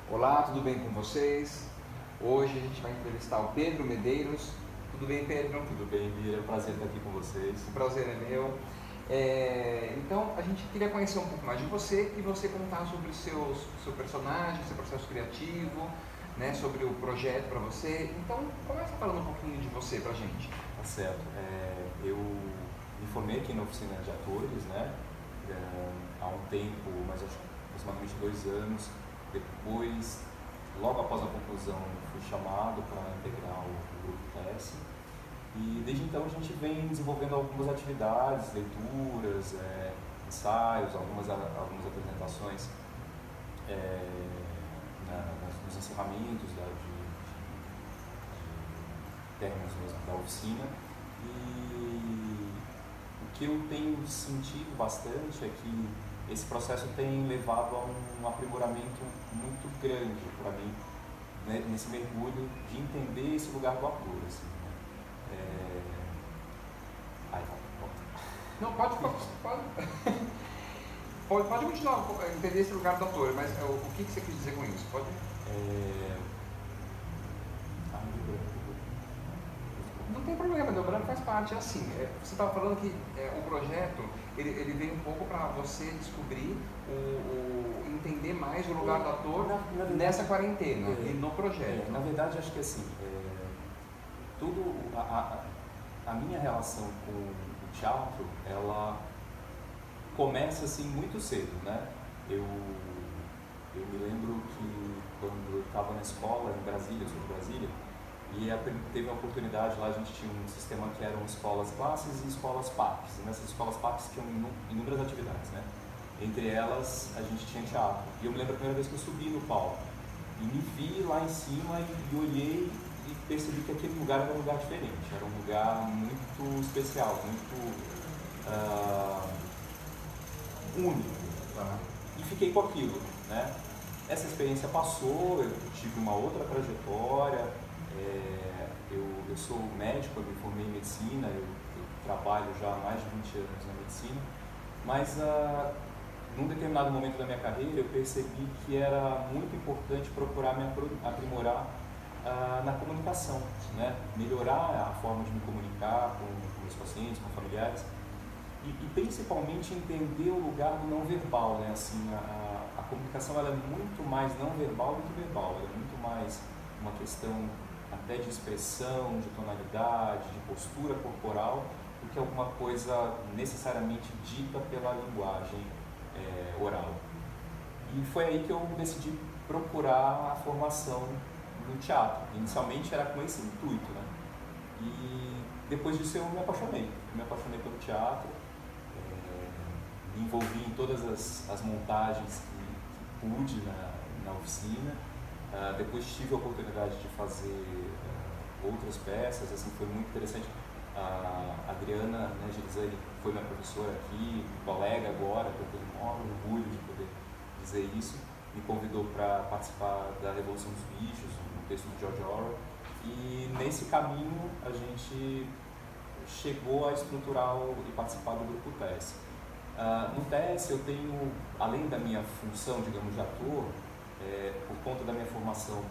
Olá, tudo bem com vocês? Hoje a gente vai entrevistar o Pedro Medeiros. Tudo bem, Pedro? Tudo bem, Bia? É um prazer estar aqui com vocês. O prazer é meu. Então, a gente queria conhecer um pouco mais de você e você contar sobre o seu personagem, seu processo criativo, né, sobre o projeto para você. Então, começa falando um pouquinho de você pra gente. Tá certo. Eu me formei aqui na oficina de atores, né? Há um tempo, mas acho que aproximadamente 2 anos. Depois, logo após a conclusão, fui chamado para integrar o grupo TES. E desde então a gente vem desenvolvendo algumas atividades, leituras, ensaios, algumas apresentações nos encerramentos de términos mesmo da oficina. E o que eu tenho sentido bastante é que esse processo tem levado a um aprimoramento muito grande para mim, né, nesse mergulho de entender esse lugar do ator. Assim, né? Não, pode continuar a entender esse lugar do ator, mas o que você quis dizer com isso? Pode? Não tem problema, o branco faz parte, é assim. Você estava falando que o projeto ele veio um pouco para você descobrir, entender mais o lugar do ator nessa quarentena e no projeto. Na verdade, acho que assim, a minha relação com o teatro, ela começa assim muito cedo, né? Eu me lembro que quando eu estava na escola em Brasília, eu sou de Brasília, e teve uma oportunidade lá, a gente tinha um sistema que eram escolas classes e escolas parques. E nessas escolas parques tinham inúmeras atividades, né? Entre elas, a gente tinha teatro. E eu me lembro a primeira vez que eu subi no palco. E me vi lá em cima e olhei e percebi que aquele lugar era um lugar diferente. Era um lugar muito especial, muito único. E fiquei com aquilo, né? Essa experiência passou, eu tive uma outra trajetória. Eu sou médico, eu me formei em medicina, eu trabalho já há mais de 20 anos na medicina, mas num determinado momento da minha carreira eu percebi que era muito importante procurar me aprimorar na comunicação, né? Melhorar a forma de me comunicar com meus pacientes, com familiares e principalmente entender o lugar do não verbal, né? Assim, a comunicação ela é muito mais não verbal do que verbal, ela é muito mais uma questão até de expressão, de tonalidade, de postura corporal, do que alguma coisa necessariamente dita pela linguagem oral. E foi aí que eu decidi procurar a formação no teatro. Inicialmente era com esse intuito, né? E depois disso eu me apaixonei pelo teatro, me envolvi em todas as montagens que pude na oficina. Depois tive a oportunidade de fazer outras peças, assim, foi muito interessante. A Adriana, né, Gilisane, foi minha professora aqui, colega agora, que eu tenho o maior orgulho de poder dizer isso, me convidou para participar da Revolução dos Bichos, um texto do George Orwell, e nesse caminho a gente chegou a estruturar e participar do grupo TES. No TES eu tenho, além da minha função, digamos, de ator, por conta da minha formação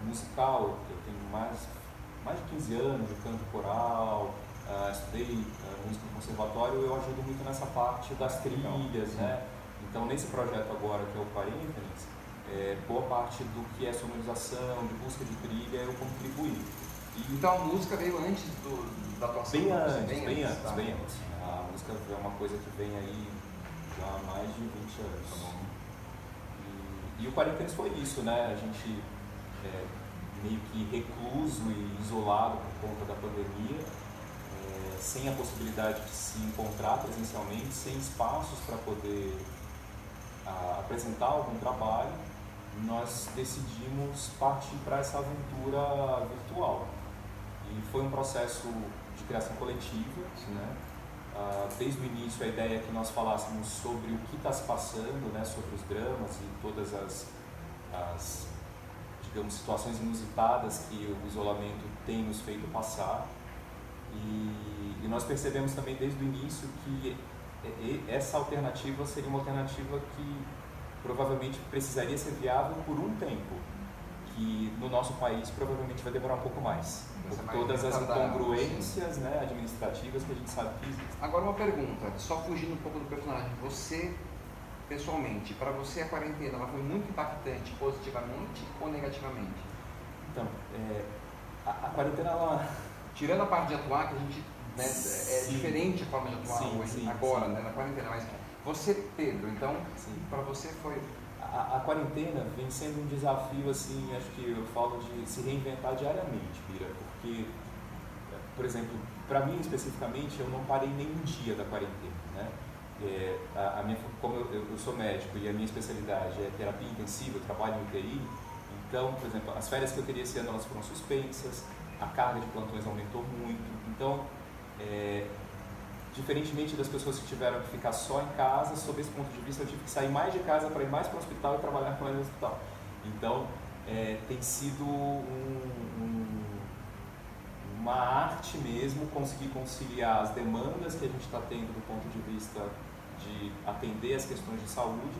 musical, eu tenho mais de 15 anos de canto coral, estudei música no conservatório, eu ajudo muito nessa parte das trilhas, né? Então nesse projeto agora que é o Quarentens, boa parte do que é sonorização, de busca de trilha, eu contribuí. Então a música veio antes da atuação? Bem antes. A música é uma coisa que vem aí já há mais de 20 anos. Tá bom? E o Quarentens foi isso, né? A gente meio que recluso e isolado por conta da pandemia, sem a possibilidade de se encontrar presencialmente, sem espaços para poder apresentar algum trabalho, nós decidimos partir para essa aventura virtual. E foi um processo de criação coletiva, né? Desde o início a ideia é que nós falássemos sobre o que está se passando, né? Sobre os dramas e todas as digamos, situações inusitadas que o isolamento tem nos feito passar. E nós percebemos também desde o início que essa alternativa seria uma alternativa que provavelmente precisaria ser viável por um tempo, que no nosso país provavelmente vai demorar um pouco mais, por todas as incongruências, né, administrativas que a gente sabe que existem. Agora uma pergunta, só fugindo um pouco do personagem, você pessoalmente, para você a quarentena ela foi muito impactante positivamente ou negativamente? Então, a quarentena, ela... Tirando a parte de atuar, que a gente, né, é diferente a forma de atuar hoje, agora, né, na quarentena, mas você, Pedro, então, para você foi... A quarentena vem sendo um desafio, assim, acho que eu falo de se reinventar diariamente, Bira, porque, por exemplo, para mim especificamente, eu não parei nem um dia da quarentena, né? Como eu sou médico e a minha especialidade é terapia intensiva, eu trabalho em UTI, então, por exemplo, as férias que eu teria esse ano, elas foram suspensas, a carga de plantões aumentou muito, então, diferentemente das pessoas que tiveram que ficar só em casa, sob esse ponto de vista, eu tive que sair mais de casa para ir mais para o hospital e trabalhar mais no hospital. Então, tem sido uma arte mesmo conseguir conciliar as demandas que a gente está tendo do ponto de vista de atender as questões de saúde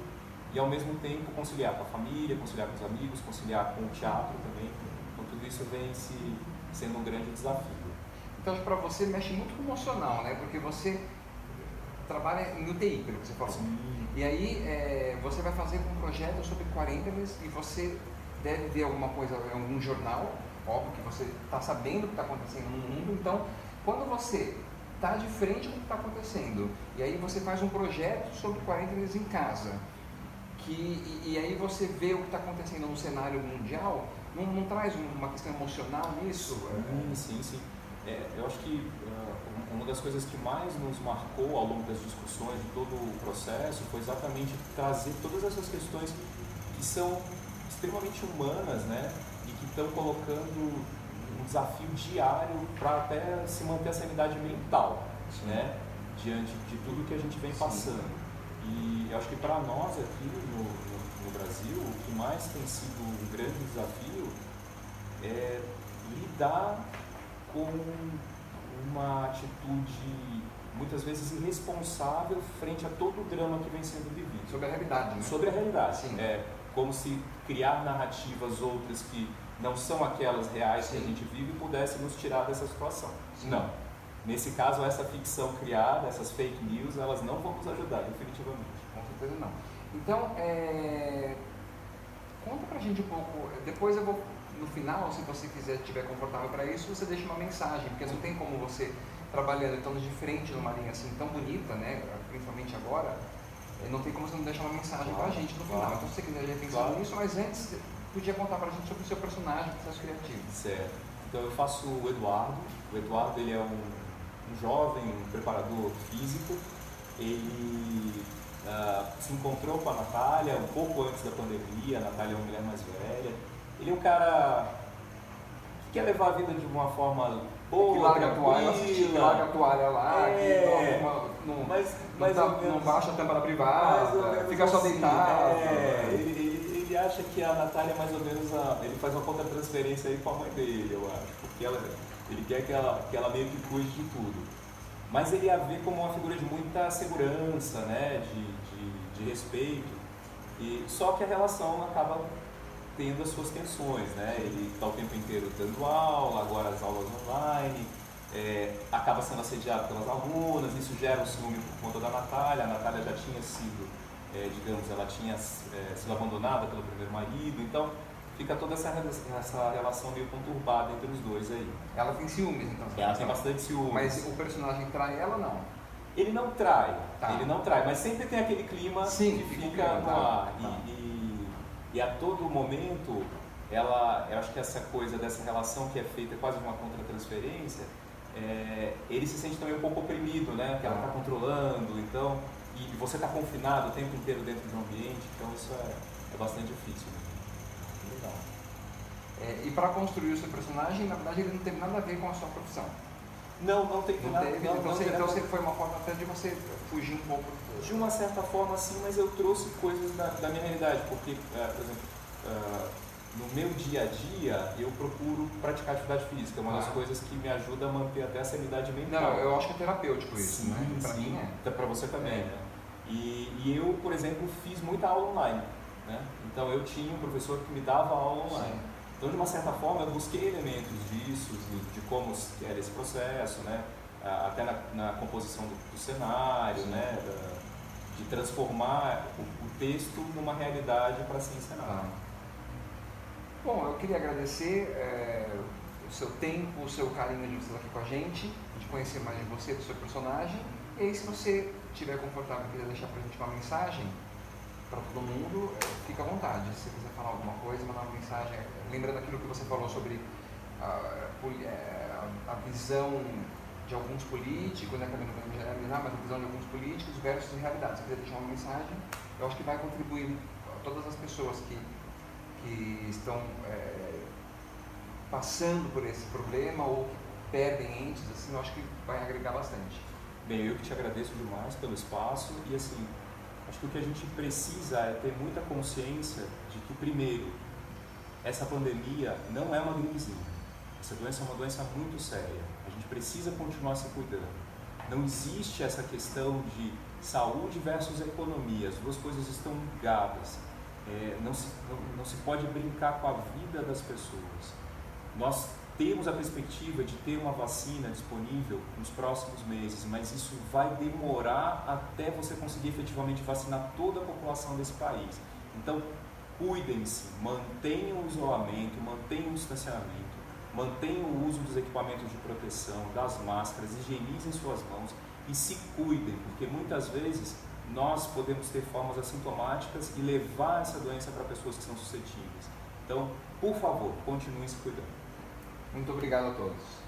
e, ao mesmo tempo, conciliar com a família, conciliar com os amigos, conciliar com o teatro também. Então, tudo isso vem sendo um grande desafio. Então, para você mexe muito com o emocional, né? Porque você trabalha em UTI, pelo que você falou. Sim. E aí você vai fazer um projeto sobre quarentenas e você deve ver alguma coisa em algum jornal, óbvio que você está sabendo o que está acontecendo no mundo. Então, quando você está de frente com o que está acontecendo e aí você faz um projeto sobre quarentenas em casa, e aí você vê o que está acontecendo no cenário mundial, não traz uma questão emocional nisso? Sim. Eu acho que uma das coisas que mais nos marcou ao longo das discussões de todo o processo foi exatamente trazer todas essas questões que são extremamente humanas, né, e que estão colocando um desafio diário para até se manter a sanidade mental, né, diante de tudo que a gente vem passando. E eu acho que para nós aqui no Brasil, o que mais tem sido um grande desafio é lidar com uma atitude muitas vezes irresponsável frente a todo o drama que vem sendo vivido. Sobre a realidade, né? Sobre a realidade. Sim. É como se criar narrativas outras que não são aquelas reais que a gente vive pudessem nos tirar dessa situação. Sim. Não. Nesse caso, essa ficção criada, essas fake news, elas não vão nos ajudar, definitivamente. Com certeza não. Então, conta pra gente um pouco, depois eu vou, no final, se você estiver confortável para isso, você deixa uma mensagem, porque não tem como você, trabalhando então de frente numa linha assim tão bonita, né, principalmente agora, não tem como você não deixar uma mensagem pra gente no final. Então, se você quiser já pensar nisso, mas antes, podia contar pra gente sobre o seu personagem, o processo criativo. Certo. Então, eu faço o Eduardo. O Eduardo, ele é um jovem, um preparador físico. Ele se encontrou com a Natália um pouco antes da pandemia. A Natália é uma mulher mais velha. Ele é um cara que quer levar a vida de uma forma boa, que larga a toalha lá, não baixa a tampa da privada, fica só deitado. Ele acha que a Natália é mais ou menos ele faz uma contra-transferência aí com a mãe dele, eu acho, porque ele quer que ela meio que cuide de tudo. Mas ele a vê como uma figura de muita segurança, né, de respeito, e só que a relação acaba tendo as suas tensões, né? Ele está o tempo inteiro dando aula, agora as aulas online, acaba sendo assediado pelas alunas, isso gera um ciúme por conta da Natália. A Natália já tinha sido, digamos, ela tinha sido abandonada pelo primeiro marido, então fica toda essa relação meio conturbada entre os dois aí. Ela tem ciúmes, então? Ela tem bastante ciúmes. Mas o personagem trai ela ou não? Ele não trai, mas sempre tem aquele clima que fica no ar. E a todo momento, eu acho que essa coisa dessa relação que é feita quase de uma contra-transferência, ele se sente também um pouco oprimido, né? Que ela está controlando, então, e você está confinado o tempo inteiro dentro de um ambiente, então isso é bastante difícil. Legal. E para construir o seu personagem, na verdade, ele não teve nada a ver com a sua profissão. Não teve nada. Então sempre foi uma forma até de você fugir um pouco. De uma certa forma, sim, mas eu trouxe coisas da minha realidade, porque, por exemplo, no meu dia a dia, eu procuro praticar atividade física, é uma das coisas que me ajuda a manter até a sanidade mental. Não, eu acho que é terapêutico isso, sim, né? Para mim para você também, né? E eu, por exemplo, fiz muita aula online, né? Então eu tinha um professor que me dava aula online. Sim. Então, de uma certa forma, eu busquei elementos disso, de como era esse processo, né? Até na composição do cenário, né? De transformar o texto numa realidade para ser encenado. Bom, eu queria agradecer o seu tempo, o seu carinho de você estar aqui com a gente, de conhecer mais de você, do seu personagem. E aí, se você estiver confortável e quiser deixar para a gente uma mensagem para todo mundo, fica à vontade. Se você quiser falar alguma coisa, mandar uma mensagem, lembrando aquilo que você falou sobre a visão de alguns políticos, né, também não podemos generalizar, mas a visão de alguns políticos versus realidade. Se você quiser deixar uma mensagem, eu acho que vai contribuir a todas as pessoas que estão passando por esse problema ou que perdem entes, assim, eu acho que vai agregar bastante. Bem, eu que te agradeço demais pelo espaço e assim, acho que o que a gente precisa é ter muita consciência de que, primeiro, essa pandemia não é uma gripezinha. Essa doença é uma doença muito séria. A gente precisa continuar se cuidando. Não existe essa questão de saúde versus economia. As duas coisas estão ligadas. Não se pode brincar com a vida das pessoas. Nós temos a perspectiva de ter uma vacina disponível nos próximos meses, mas isso vai demorar até você conseguir efetivamente vacinar toda a população desse país. Então, cuidem-se, mantenham o isolamento, mantenham o distanciamento, mantenham o uso dos equipamentos de proteção, das máscaras, higienizem suas mãos e se cuidem, porque muitas vezes nós podemos ter formas assintomáticas e levar essa doença para pessoas que são suscetíveis. Então, por favor, continuem se cuidando. Muito obrigado a todos.